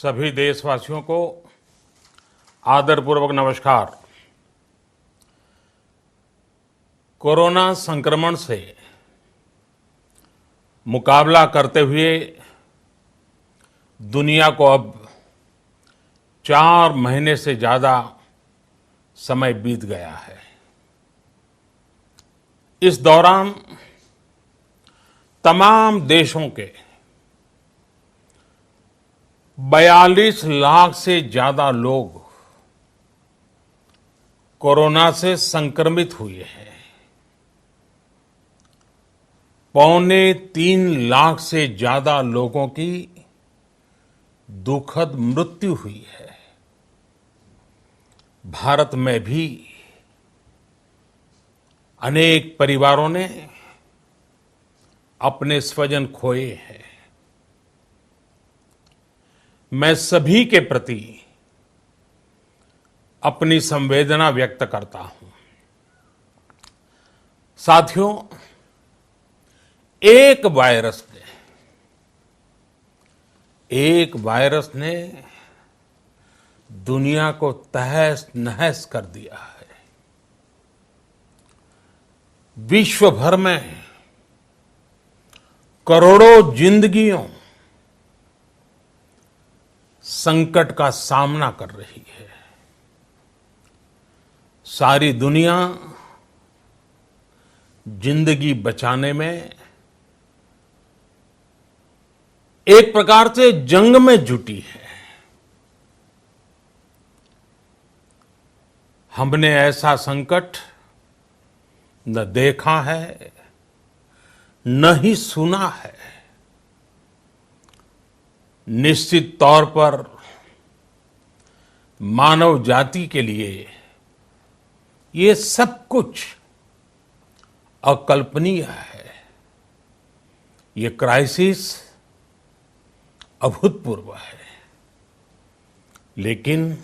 सभी देशवासियों को आदरपूर्वक नमस्कार। कोरोना संक्रमण से मुकाबला करते हुए दुनिया को अब 4 महीने से ज़्यादा समय बीत गया है। इस दौरान तमाम देशों के 42 लाख से ज्यादा लोग कोरोना से संक्रमित हुए हैं। 2.25 लाख से ज्यादा लोगों की दुखद मृत्यु हुई है। भारत में भी अनेक परिवारों ने अपने स्वजन खोए हैं। मैं सभी के प्रति अपनी संवेदना व्यक्त करता हूं। साथियों, एक वायरस ने दुनिया को तहस नहस कर दिया है। विश्व भर में करोड़ों जिंदगियों संकट का सामना कर रही है। सारी दुनिया जिंदगी बचाने में एक प्रकार से जंग में जुटी है। हमने ऐसा संकट न देखा है, न ही सुना है। निश्चित तौर पर मानव जाति के लिए ये सब कुछ अकल्पनीय है। ये क्राइसिस अभूतपूर्व है। लेकिन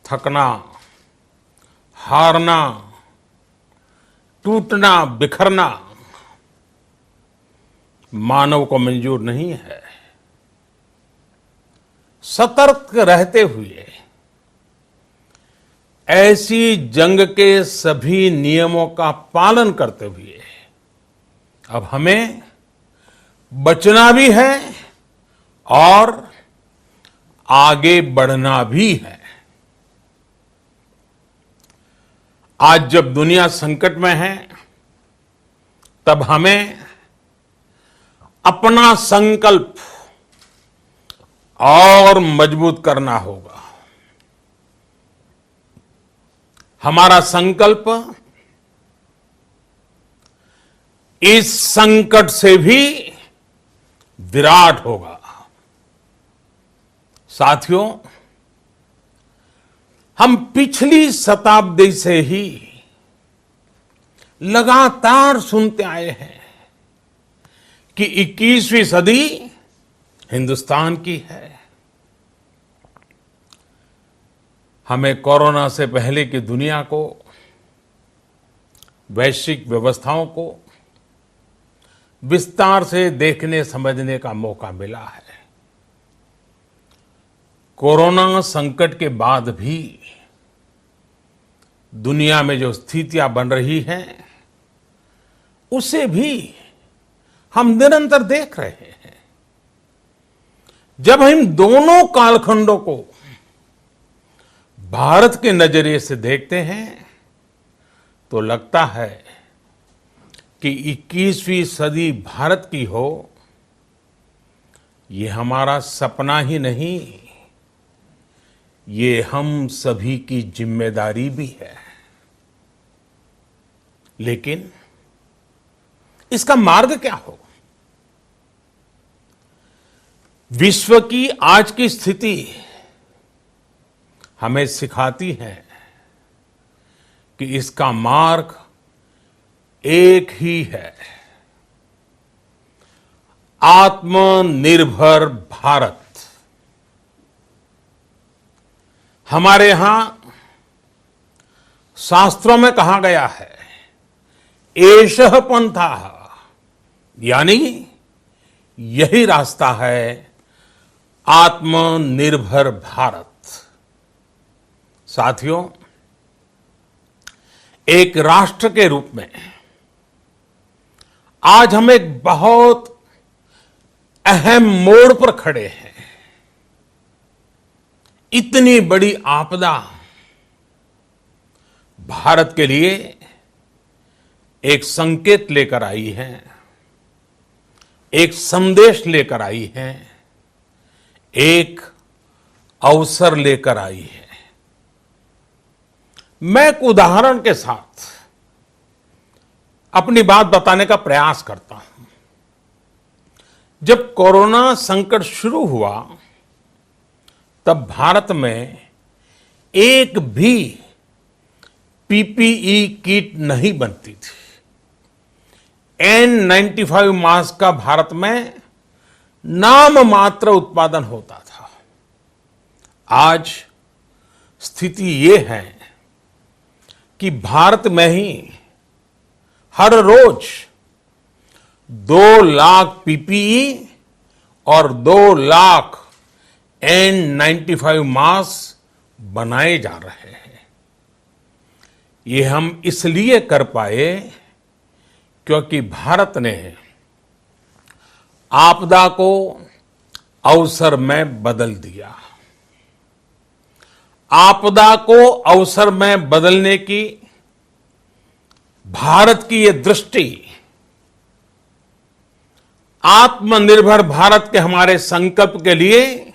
थकना, हारना, टूटना, बिखरना मानव को मंजूर नहीं है। सतर्क रहते हुए ऐसी जंग के सभी नियमों का पालन करते हुए अब हमें बचना भी है और आगे बढ़ना भी है। आज जब दुनिया संकट में है, तब हमें अपना संकल्प और मजबूत करना होगा। हमारा संकल्प इस संकट से भी विराट होगा। साथियों, हम पिछली शताब्दी से ही लगातार सुनते आए हैं कि 21वीं सदी हिंदुस्तान की है। हमें कोरोना से पहले की दुनिया को, वैश्विक व्यवस्थाओं को विस्तार से देखने समझने का मौका मिला है। कोरोना संकट के बाद भी दुनिया में जो स्थितियां बन रही हैं, उसे भी हम निरंतर देख रहे हैं। जब हम दोनों कालखंडों को भारत के नजरिए से देखते हैं, तो लगता है कि 21वीं सदी भारत की हो, ये हमारा सपना ही नहीं, ये हम सभी की जिम्मेदारी भी है। लेकिन इसका मार्ग क्या हो? विश्व की आज की स्थिति हमें सिखाती है कि इसका मार्ग एक ही है, आत्मनिर्भर भारत। हमारे यहां शास्त्रों में कहा गया है, एषः पंथः, यानी यही रास्ता है आत्मनिर्भर भारत। साथियों, एक राष्ट्र के रूप में आज हम एक बहुत अहम मोड़ पर खड़े हैं। इतनी बड़ी आपदा भारत के लिए एक संकेत लेकर आई है, एक संदेश लेकर आई है, एक अवसर लेकर आई है। मैं एक उदाहरण के साथ अपनी बात बताने का प्रयास करता हूं। जब कोरोना संकट शुरू हुआ तब भारत में एक भी पीपीई किट नहीं बनती थी। N95 मास्क का भारत में नाम मात्र उत्पादन होता था। आज स्थिति ये है कि भारत में ही हर रोज 2 लाख पीपीई और 2 लाख N95 मास्क बनाए जा रहे हैं। ये हम इसलिए कर पाए क्योंकि भारत ने आपदा को अवसर में बदल दिया। आपदा को अवसर में बदलने की भारत की ये दृष्टि आत्मनिर्भर भारत के हमारे संकल्प के लिए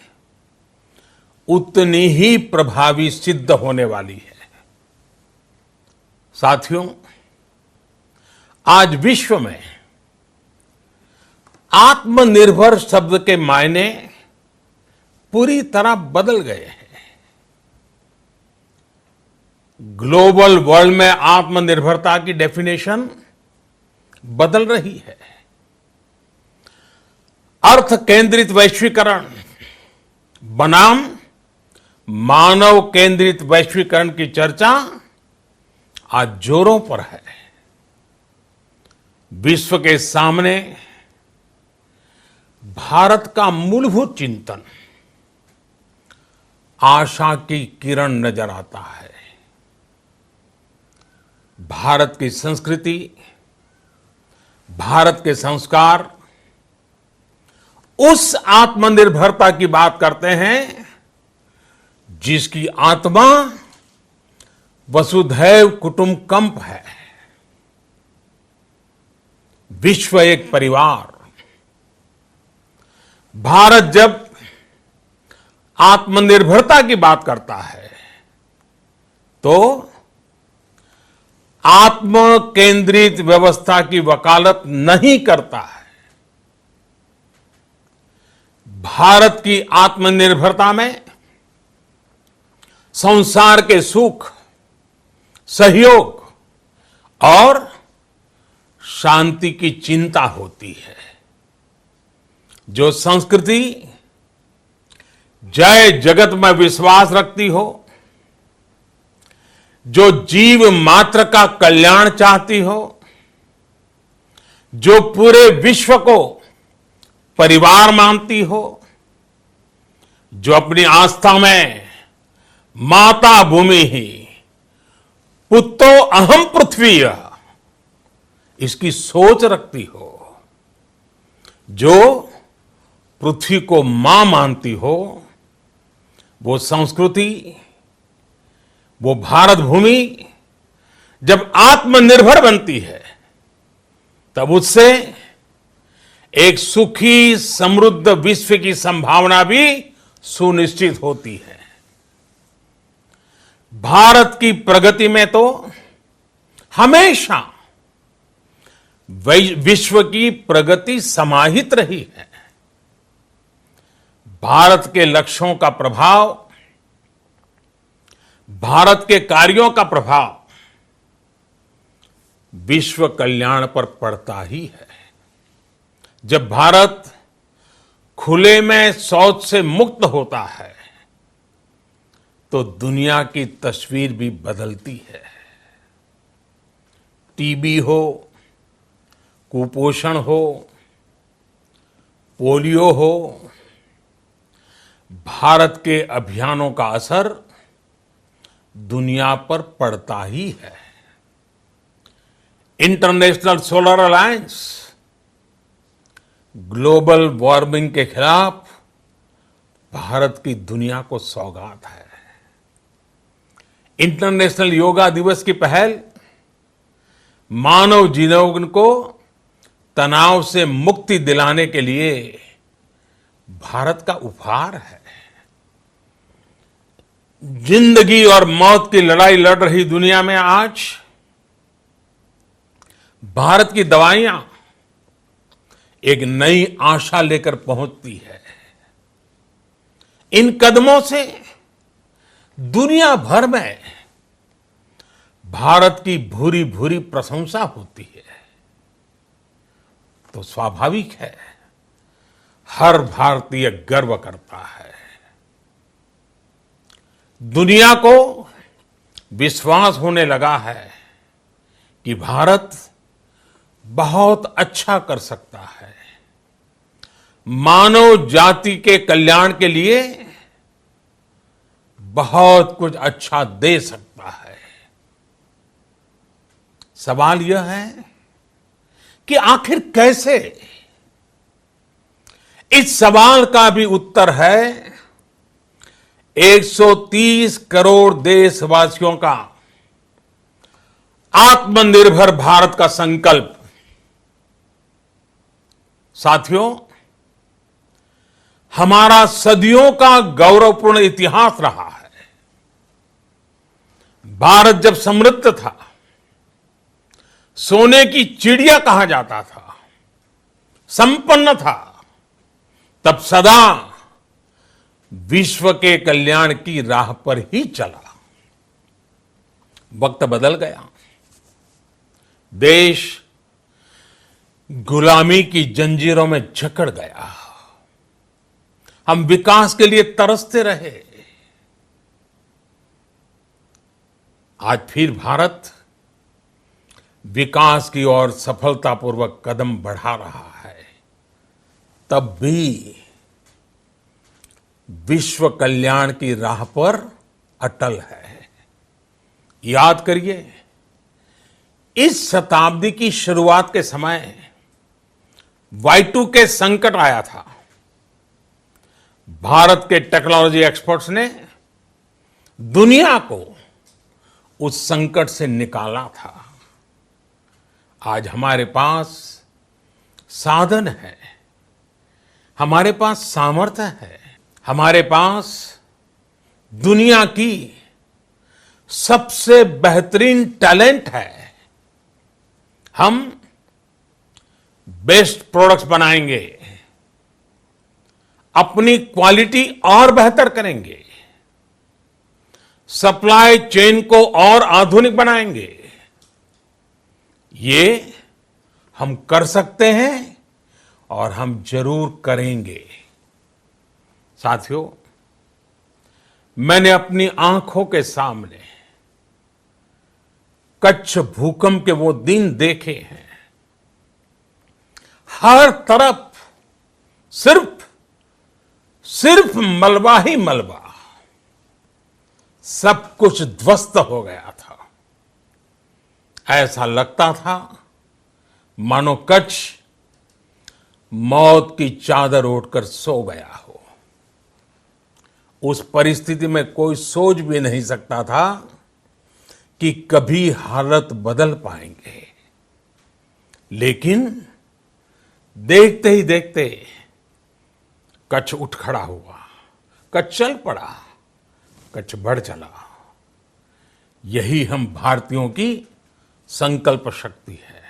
उतनी ही प्रभावी सिद्ध होने वाली है। साथियों, आज विश्व में आत्मनिर्भर शब्द के मायने पूरी तरह बदल गए हैं। ग्लोबल वर्ल्ड में आत्मनिर्भरता की डेफिनेशन बदल रही है। अर्थ केंद्रित वैश्वीकरण बनाम मानव केंद्रित वैश्वीकरण की चर्चा आज जोरों पर है। विश्व के सामने भारत का मूलभूत चिंतन आशा की किरण नजर आता है। भारत की संस्कृति, भारत के संस्कार उस आत्मनिर्भरता की बात करते हैं जिसकी आत्मा वसुधैव कुटुंबकम है। विश्व एक परिवार। भारत जब आत्मनिर्भरता की बात करता है तो आत्म केंद्रित व्यवस्था की वकालत नहीं करता है। भारत की आत्मनिर्भरता में संसार के सुख, सहयोग और शांति की चिंता होती है। जो संस्कृति जय जगत में विश्वास रखती हो, जो जीव मात्र का कल्याण चाहती हो, जो पूरे विश्व को परिवार मानती हो, जो अपनी आस्था में माता भूमि ही पुत्रो अहम पृथ्वी इसकी सोच रखती हो, जो पृथ्वी को मां मानती हो, वो संस्कृति, वो भारत भूमि जब आत्मनिर्भर बनती है तब उससे एक सुखी समृद्ध विश्व की संभावना भी सुनिश्चित होती है। भारत की प्रगति में तो हमेशा विश्व की प्रगति समाहित रही है। भारत के लक्ष्यों का प्रभाव, भारत के कार्यों का प्रभाव विश्व कल्याण पर पड़ता ही है। जब भारत खुले में शौच से मुक्त होता है तो दुनिया की तस्वीर भी बदलती है। टीबी हो, कुपोषण हो, पोलियो हो, भारत के अभियानों का असर दुनिया पर पड़ता ही है। International solar alliance global warming के खिलाफ भारत की दुनिया को सौगात है। इंटरनेशनल योगा दिवस की पहल मानव जीवन को तनाव से मुक्ति दिलाने के लिए भारत का उपहार है। जिंदगी और मौत की लड़ाई लड़ रही दुनिया में आज भारत की दवाइयां एक नई आशा लेकर पहुंचती है। इन कदमों से दुनिया भर में भारत की भूरी भूरी प्रशंसा होती है। तो स्वाभाविक है, हर भारतीय गर्व करता है। दुनिया को विश्वास होने लगा है कि भारत बहुत अच्छा कर सकता है, मानव जाति के कल्याण के लिए बहुत कुछ अच्छा दे सकता है। सवाल यह है कि आखिर कैसे? इस सवाल का भी उत्तर है 130 करोड़ देशवासियों का आत्मनिर्भर भारत का संकल्प। साथियों, हमारा सदियों का गौरवपूर्ण इतिहास रहा है। भारत जब समृद्ध था, सोने की चिड़िया कहा जाता था, संपन्न था, तब सदा विश्व के कल्याण की राह पर ही चला। वक्त बदल गया, देश गुलामी की जंजीरों में जकड़ गया। हम विकास के लिए तरसते रहे। आज फिर भारत विकास की ओर सफलतापूर्वक कदम बढ़ा रहा है। तब भी विश्व कल्याण की राह पर अटल है। याद करिए, इस शताब्दी की शुरुआत के समय Y2K संकट आया था। भारत के टेक्नोलॉजी एक्सपर्ट्स ने दुनिया को उस संकट से निकाला था। आज हमारे पास साधन है, हमारे पास सामर्थ्य है, हमारे पास दुनिया की सबसे बेहतरीन टैलेंट है। हम बेस्ट प्रोडक्ट्स बनाएंगे, अपनी क्वालिटी और बेहतर करेंगे, सप्लाई चेन को और आधुनिक बनाएंगे। ये हम कर सकते हैं और हम जरूर करेंगे। साथियों, मैंने अपनी आंखों के सामने कच्छ भूकंप के वो दिन देखे हैं। हर तरफ सिर्फ मलबा ही मलबा, सब कुछ ध्वस्त हो गया था। ऐसा लगता था मानो कच्छ मौत की चादर ओढ़कर सो गया हो। उस परिस्थिति में कोई सोच भी नहीं सकता था कि कभी हालत बदल पाएंगे। लेकिन देखते ही देखते कच्छ उठ खड़ा हुआ, कच्छ चल पड़ा, कच्छ बढ़ चला। यही हम भारतीयों की संकल्प शक्ति है।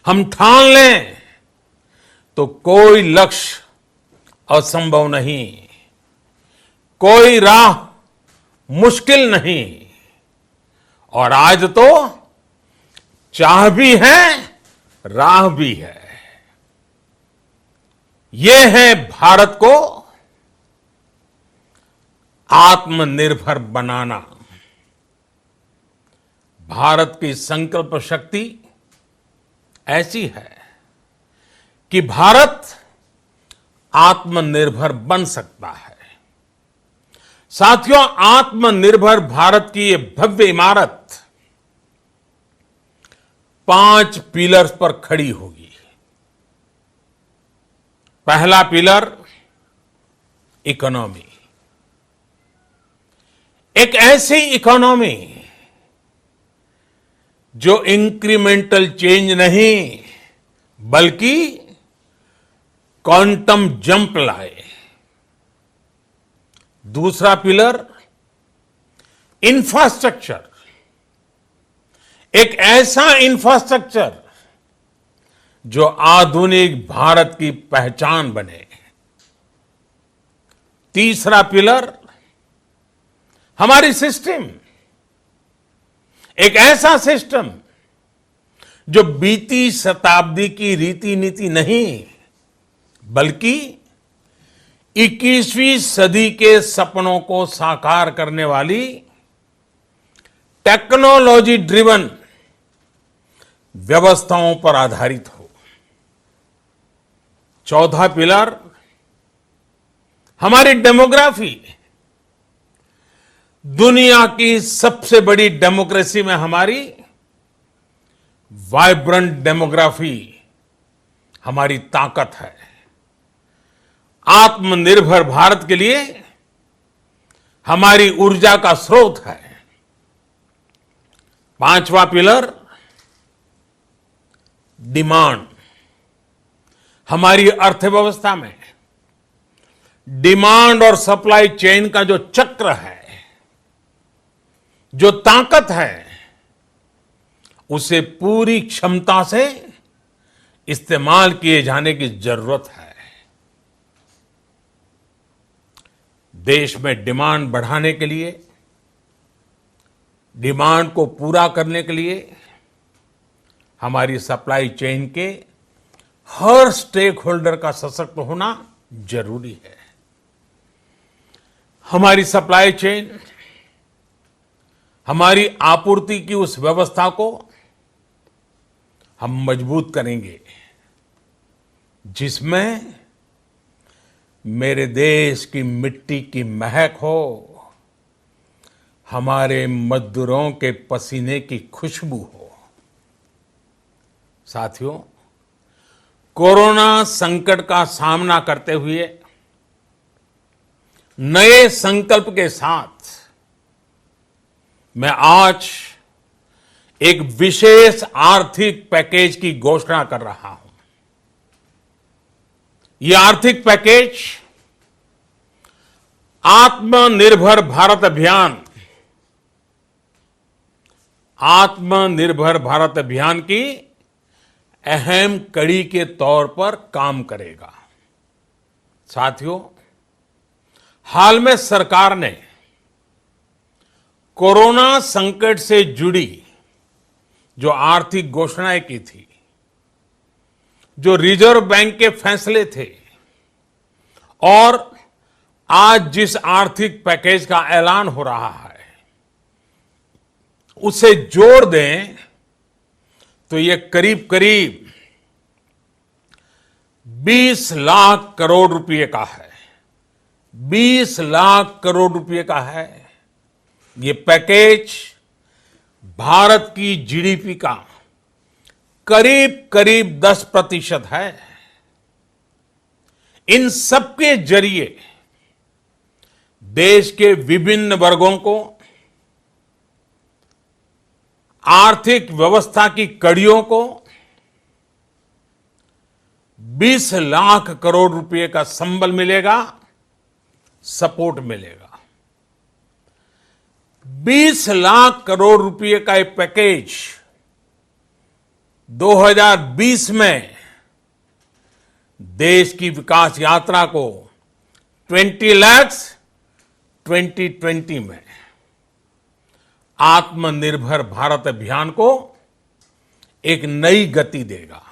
हम ठान लें तो कोई लक्ष्य असंभव नहीं, कोई राह मुश्किल नहीं। और आज तो चाह भी है, राह भी है। ये है भारत को आत्मनिर्भर बनाना। भारत की संकल्प शक्ति ऐसी है कि भारत आत्मनिर्भर बन सकता है। साथियों, आत्मनिर्भर भारत की ये भव्य इमारत 5 पिलर्स पर खड़ी होगी। पहला पिलर इकोनॉमी। एक ऐसी इकोनॉमी जो इंक्रीमेंटल चेंज नहीं बल्कि क्वांटम जंप लाए। दूसरा पिलर इंफ्रास्ट्रक्चर। एक ऐसा इंफ्रास्ट्रक्चर जो आधुनिक भारत की पहचान बने। तीसरा पिलर हमारी सिस्टम। एक ऐसा सिस्टम जो बीती शताब्दी की रीति नीति नहीं बल्कि 21वीं सदी के सपनों को साकार करने वाली टेक्नोलॉजी ड्रिवन व्यवस्थाओं पर आधारित हो। चौथा पिलर हमारी डेमोग्राफी। दुनिया की सबसे बड़ी डेमोक्रेसी में हमारी वाइब्रेंट डेमोग्राफी हमारी ताकत है। आत्मनिर्भर भारत के लिए हमारी ऊर्जा का स्रोत है। पांचवा पिलर डिमांड। हमारी अर्थव्यवस्था में डिमांड और सप्लाई चेन का जो चक्र है, जो ताकत है, उसे पूरी क्षमता से इस्तेमाल किए जाने की जरूरत है। देश में डिमांड बढ़ाने के लिए, डिमांड को पूरा करने के लिए हमारी सप्लाई चेन के हर स्टेक होल्डर का सशक्त होना जरूरी है। हमारी सप्लाई चेन, हमारी आपूर्ति की उस व्यवस्था को हम मजबूत करेंगे जिसमें मेरे देश की मिट्टी की महक हो, हमारे मजदूरों के पसीने की खुशबू हो। साथियों, कोरोना संकट का सामना करते हुए नए संकल्प के साथ मैं आज एक विशेष आर्थिक पैकेज की घोषणा कर रहा हूं। यह आर्थिक पैकेज आत्मनिर्भर भारत अभियान, आत्मनिर्भर भारत अभियान की अहम कड़ी के तौर पर काम करेगा। साथियों, हाल में सरकार ने कोरोना संकट से जुड़ी जो आर्थिक घोषणाएं की थी, जो रिजर्व बैंक के फैसले थे और आज जिस आर्थिक पैकेज का ऐलान हो रहा है, उसे जोड़ दें तो ये करीब करीब 20 लाख करोड़ रुपए का है। 20 लाख करोड़ रुपए का है। ये पैकेज भारत की जीडीपी का करीब करीब 10% है। इन सबके जरिए देश के विभिन्न वर्गों को आर्थिक व्यवस्था की कड़ियों को 20 लाख करोड़ रुपए का संबल मिलेगा, सपोर्ट मिलेगा। 20 लाख करोड़ रुपए का एक पैकेज 2020 में देश की विकास यात्रा को 20 लाख 2020 में आत्मनिर्भर भारत अभियान को एक नई गति देगा।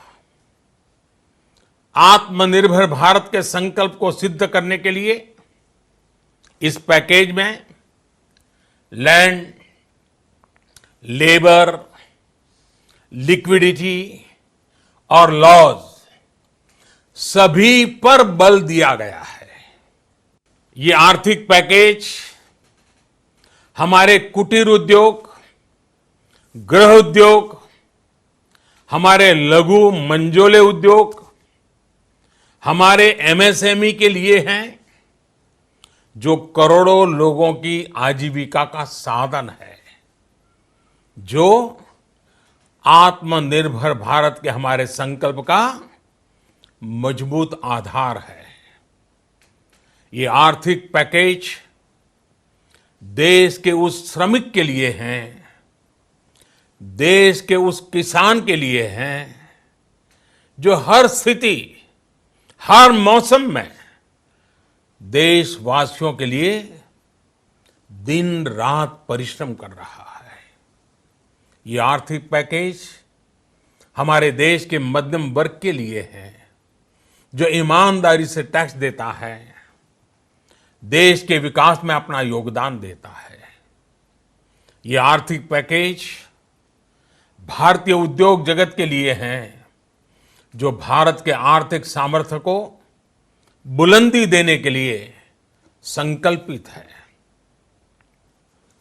आत्मनिर्भर भारत के संकल्प को सिद्ध करने के लिए इस पैकेज में लैंड, लेबर, लिक्विडिटी और लॉज सभी पर बल दिया गया है। ये आर्थिक पैकेज हमारे कुटीर उद्योग, गृह उद्योग, हमारे लघु मंझोले उद्योग, हमारे एमएसएमई के लिए हैं, जो करोड़ों लोगों की आजीविका का साधन है, जो आत्मनिर्भर भारत के हमारे संकल्प का मजबूत आधार है। ये आर्थिक पैकेज देश के उस श्रमिक के लिए हैं, देश के उस किसान के लिए हैं, जो हर स्थिति, हर मौसम में देशवासियों के लिए दिन रात परिश्रम कर रहा है। ये आर्थिक पैकेज हमारे देश के मध्यम वर्ग के लिए है, जो ईमानदारी से टैक्स देता है, देश के विकास में अपना योगदान देता है। ये आर्थिक पैकेज भारतीय उद्योग जगत के लिए हैं, जो भारत के आर्थिक सामर्थ्य को बुलंदी देने के लिए संकल्पित है।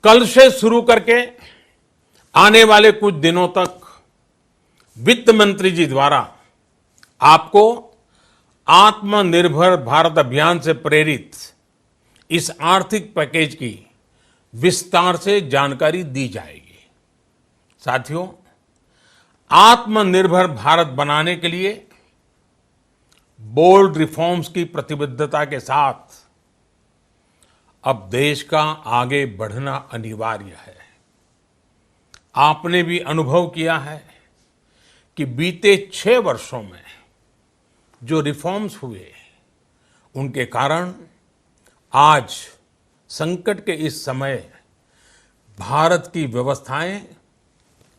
कल से शुरू करके आने वाले कुछ दिनों तक वित्त मंत्री जी द्वारा आपको आत्मनिर्भर भारत अभियान से प्रेरित इस आर्थिक पैकेज की विस्तार से जानकारी दी जाएगी। साथियों, आत्मनिर्भर भारत बनाने के लिए बोल्ड रिफॉर्म्स की प्रतिबद्धता के साथ अब देश का आगे बढ़ना अनिवार्य है। आपने भी अनुभव किया है कि बीते 6 वर्षों में जो रिफॉर्म्स हुए, उनके कारण आज संकट के इस समय भारत की व्यवस्थाएं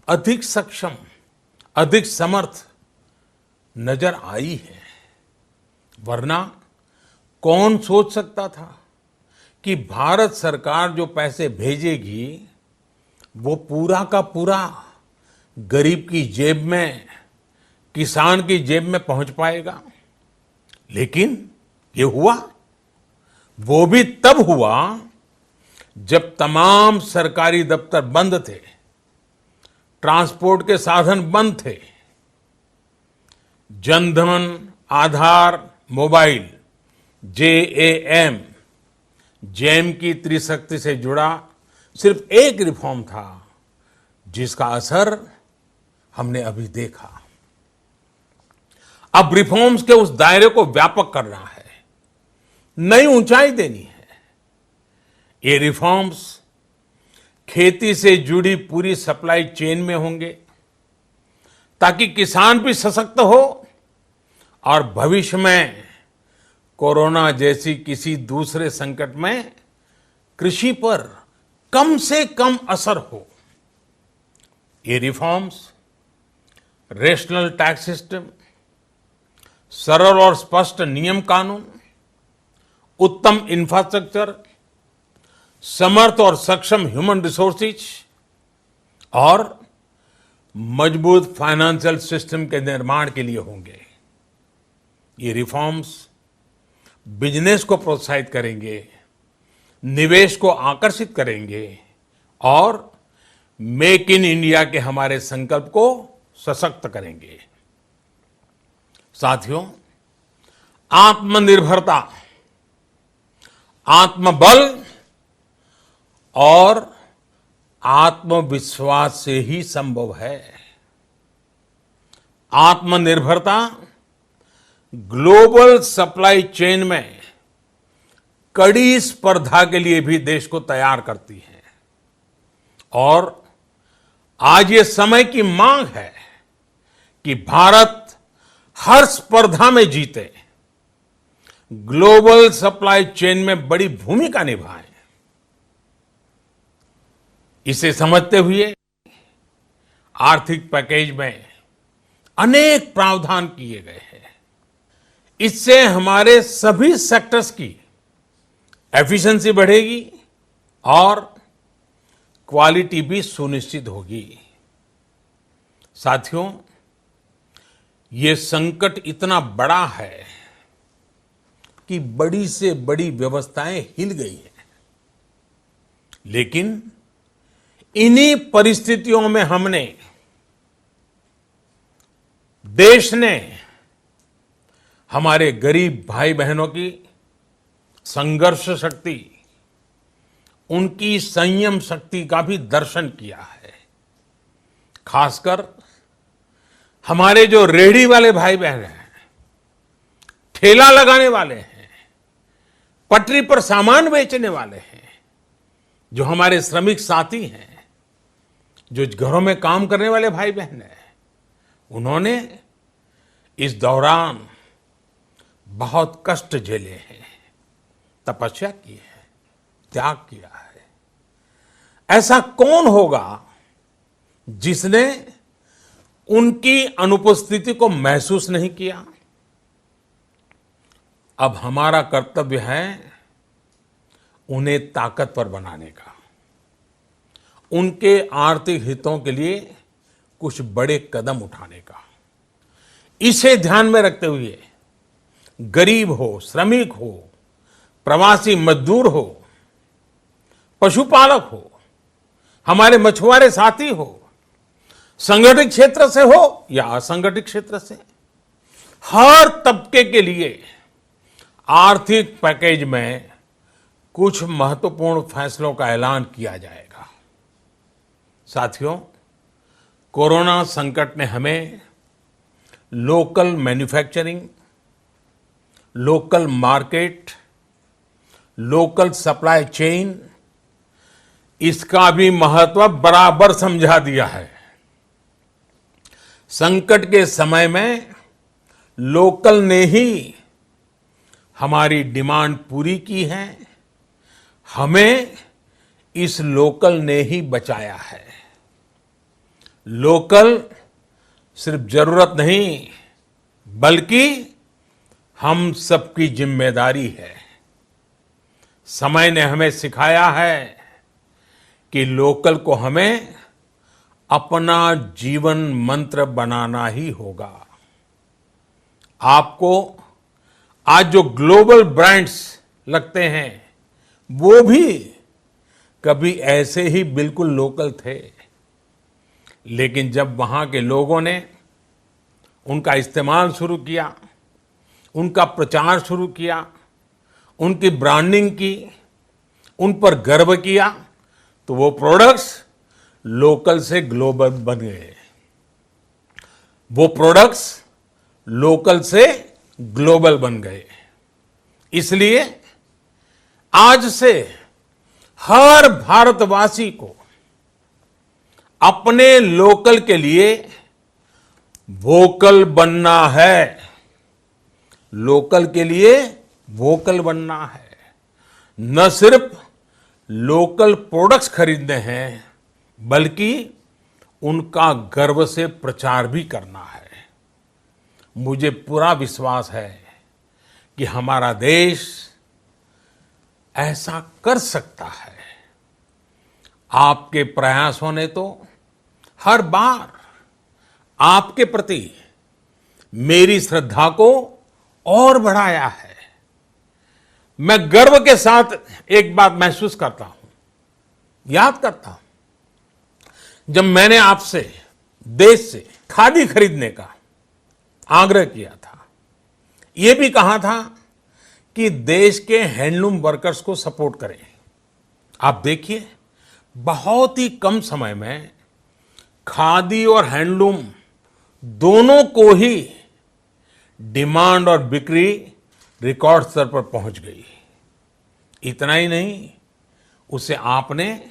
अधिक सक्षम, अधिक समर्थ नजर आई है। वरना कौन सोच सकता था कि भारत सरकार जो पैसे भेजेगी वो पूरा का पूरा गरीब की जेब में, किसान की जेब में पहुंच पाएगा। लेकिन ये हुआ, वो भी तब हुआ जब तमाम सरकारी दफ्तर बंद थे, ट्रांसपोर्ट के साधन बंद थे, जनधन, आधार, मोबाइल, जेएएम, जैम की त्रिशक्ति से जुड़ा सिर्फ एक रिफॉर्म था, जिसका असर हमने अभी देखा। अब रिफॉर्म्स के उस दायरे को व्यापक करना है, नई ऊंचाई देनी है। ये रिफॉर्म्स खेती से जुड़ी पूरी सप्लाई चेन में होंगे, ताकि किसान भी सशक्त हो और भविष्य में कोरोना जैसी किसी दूसरे संकट में कृषि पर कम से कम असर हो। ये रिफॉर्म्स रेशनल टैक्स सिस्टम, सरल और स्पष्ट नियम कानून, उत्तम इंफ्रास्ट्रक्चर, समर्थ और सक्षम ह्यूमन रिसोर्सेज और मजबूत फाइनेंशियल सिस्टम के निर्माण के लिए होंगे। ये रिफॉर्म्स बिजनेस को प्रोत्साहित करेंगे, निवेश को आकर्षित करेंगे और मेक इन इंडिया के हमारे संकल्प को सशक्त करेंगे। साथियों, आत्मनिर्भरता, आत्मबल और आत्मविश्वास से ही संभव है। आत्मनिर्भरता ग्लोबल सप्लाई चेन में कड़ी स्पर्धा के लिए भी देश को तैयार करती है और आज ये समय की मांग है कि भारत हर स्पर्धा में जीते, ग्लोबल सप्लाई चेन में बड़ी भूमिका निभाए। इसे समझते हुए आर्थिक पैकेज में अनेक प्रावधान किए गए हैं। इससे हमारे सभी सेक्टर्स की एफिशिएंसी बढ़ेगी और क्वालिटी भी सुनिश्चित होगी। साथियों, ये संकट इतना बड़ा है कि बड़ी से बड़ी व्यवस्थाएं हिल गई हैं। लेकिन इन्हीं परिस्थितियों में हमने, देश ने हमारे गरीब भाई बहनों की संघर्ष शक्ति, उनकी संयम शक्ति का भी दर्शन किया है। खासकर हमारे जो रेहड़ी वाले भाई बहन हैं, ठेला लगाने वाले हैं, पटरी पर सामान बेचने वाले हैं, जो हमारे श्रमिक साथी हैं, जो घरों में काम करने वाले भाई बहन हैं, उन्होंने इस दौरान बहुत कष्ट झेले हैं, तपस्या की है, त्याग किया है। ऐसा कौन होगा जिसने उनकी अनुपस्थिति को महसूस नहीं किया? अब हमारा कर्तव्य है उन्हें ताकतवर बनाने का, उनके आर्थिक हितों के लिए कुछ बड़े कदम उठाने का। इसे ध्यान में रखते हुए गरीब हो, श्रमिक हो, प्रवासी मजदूर हो, पशुपालक हो, हमारे मछुआरे साथी हो, संगठित क्षेत्र से हो या असंगठित क्षेत्र से, हर तबके के लिए आर्थिक पैकेज में कुछ महत्वपूर्ण फैसलों का ऐलान किया जाएगा। साथियों, कोरोना संकट ने हमें local manufacturing, local market, local supply chain, इसका भी महत्व बराबर समझा दिया है। संकट के समय में लोकल ने ही हमारी डिमांड पूरी की है, हमें इस लोकल ने ही बचाया है। लोकल सिर्फ जरूरत नहीं, बल्कि हम सबकी जिम्मेदारी है। समय ने हमें सिखाया है कि लोकल को हमें अपना जीवन मंत्र बनाना ही होगा। आपको आज जो ग्लोबल ब्रांड्स लगते हैं, वो भी कभी ऐसे ही बिल्कुल लोकल थे, लेकिन जब वहां के लोगों ने उनका इस्तेमाल शुरू किया, उनका प्रचार शुरू किया, उनकी ब्रांडिंग की, उन पर गर्व किया, तो वो प्रोडक्ट्स लोकल से ग्लोबल बन गए। वो प्रोडक्ट्स लोकल से ग्लोबल बन गए। इसलिए आज से हर भारतवासी को अपने लोकल के लिए वोकल बनना है। लोकल के लिए वोकल बनना है। न सिर्फ लोकल प्रोडक्ट्स खरीदने हैं, बल्कि उनका गर्व से प्रचार भी करना है। मुझे पूरा विश्वास है कि हमारा देश ऐसा कर सकता है। आपके प्रयासों ने तो हर बार आपके प्रति मेरी श्रद्धा को और बढ़ाया है। मैं गर्व के साथ एक बात महसूस करता हूं, याद करता हूं, जब मैंने आपसे देश से खादी खरीदने का आग्रह किया था, यह भी कहा था कि देश के हैंडलूम वर्कर्स को सपोर्ट करें। आप देखिए, बहुत ही कम समय में खादी और हैंडलूम दोनों को ही डिमांड और बिक्री रिकॉर्ड स्तर पर पहुंच गई। इतना ही नहीं, उसे आपने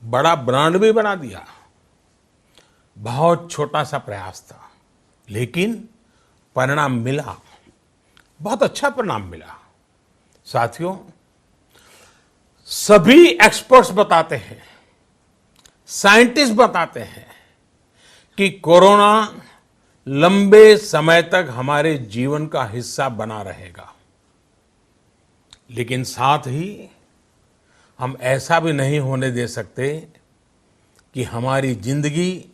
बड़ा ब्रांड भी बना दिया। बहुत छोटा सा प्रयास था, लेकिन परिणाम मिला, बहुत अच्छा परिणाम मिला। साथियों, सभी एक्सपर्ट्स बताते हैं, साइंटिस्ट बताते हैं कि कोरोना लंबे समय तक हमारे जीवन का हिस्सा बना रहेगा। लेकिन साथ ही हम ऐसा भी नहीं होने दे सकते कि हमारी जिंदगी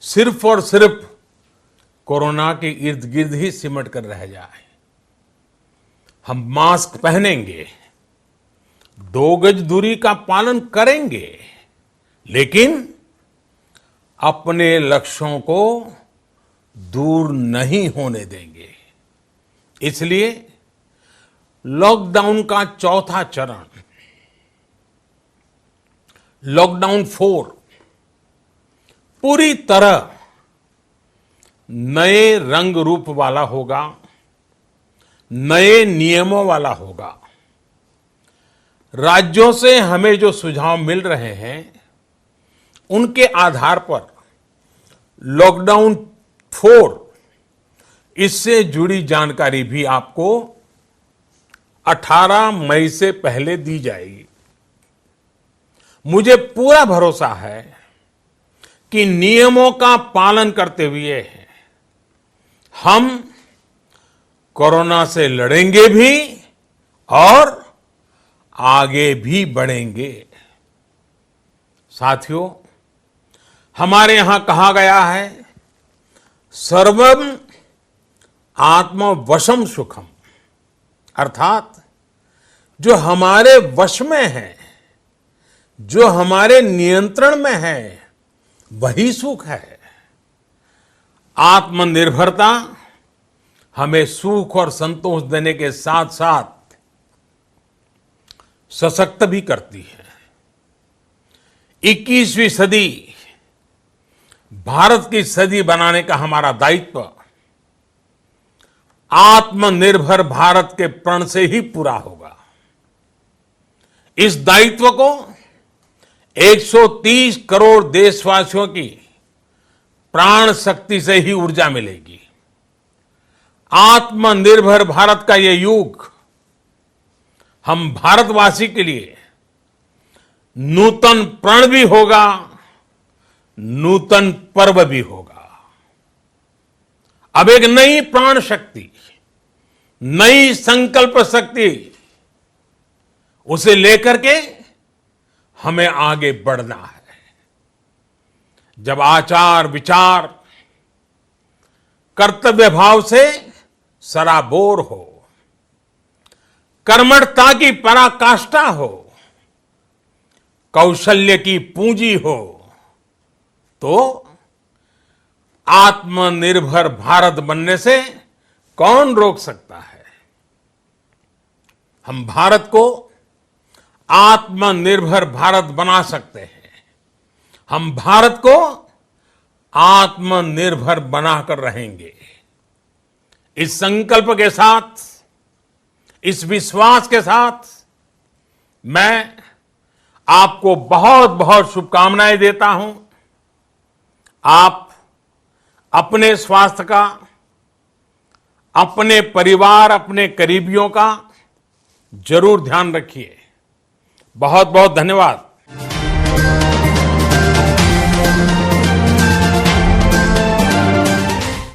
सिर्फ और सिर्फ कोरोना के इर्द गिर्द ही सिमट कर रह जाए। हम मास्क पहनेंगे, 2 गज दूरी का पालन करेंगे, लेकिन अपने लक्ष्यों को दूर नहीं होने देंगे। इसलिए लॉकडाउन का चौथा चरण, लॉकडाउन 4, पूरी तरह नए रंग रूप वाला होगा, नए नियमों वाला होगा। राज्यों से हमें जो सुझाव मिल रहे हैं, उनके आधार पर लॉकडाउन 4, इससे जुड़ी जानकारी भी आपको 18 मई से पहले दी जाएगी। मुझे पूरा भरोसा है कि नियमों का पालन करते हुए हम कोरोना से लड़ेंगे भी और आगे भी बढ़ेंगे। साथियों, हमारे यहां कहा गया है, सर्वम आत्मवशम सुखम, अर्थात जो हमारे वश में है, जो हमारे नियंत्रण में है, वही सुख है। आत्मनिर्भरता हमें सुख और संतोष देने के साथ साथ सशक्त भी करती है। 21वीं सदी भारत की सदी बनाने का हमारा दायित्व आत्मनिर्भर भारत के प्रण से ही पूरा होगा। इस दायित्व को 130 करोड़ देशवासियों की प्राण शक्ति से ही ऊर्जा मिलेगी। आत्मनिर्भर भारत का ये युग हम भारतवासी के लिए नूतन प्रण भी होगा, नूतन पर्व भी होगा। अब एक नई प्राण शक्ति, नई संकल्प शक्ति, उसे लेकर के हमें आगे बढ़ना है। जब आचार विचार कर्तव्य भाव से सराबोर हो, कर्मठता की पराकाष्ठा हो, कौशल्य की पूंजी हो, तो आत्मनिर्भर भारत बनने से कौन रोक सकता है। हम भारत को आत्मनिर्भर भारत बना सकते हैं। हम भारत को आत्मनिर्भर बनाकर रहेंगे। इस संकल्प के साथ, इस विश्वास के साथ मैं आपको बहुत बहुत शुभकामनाएं देता हूं। आप अपने स्वास्थ्य का, अपने परिवार, अपने करीबियों का जरूर ध्यान रखिए। बहुत बहुत धन्यवाद।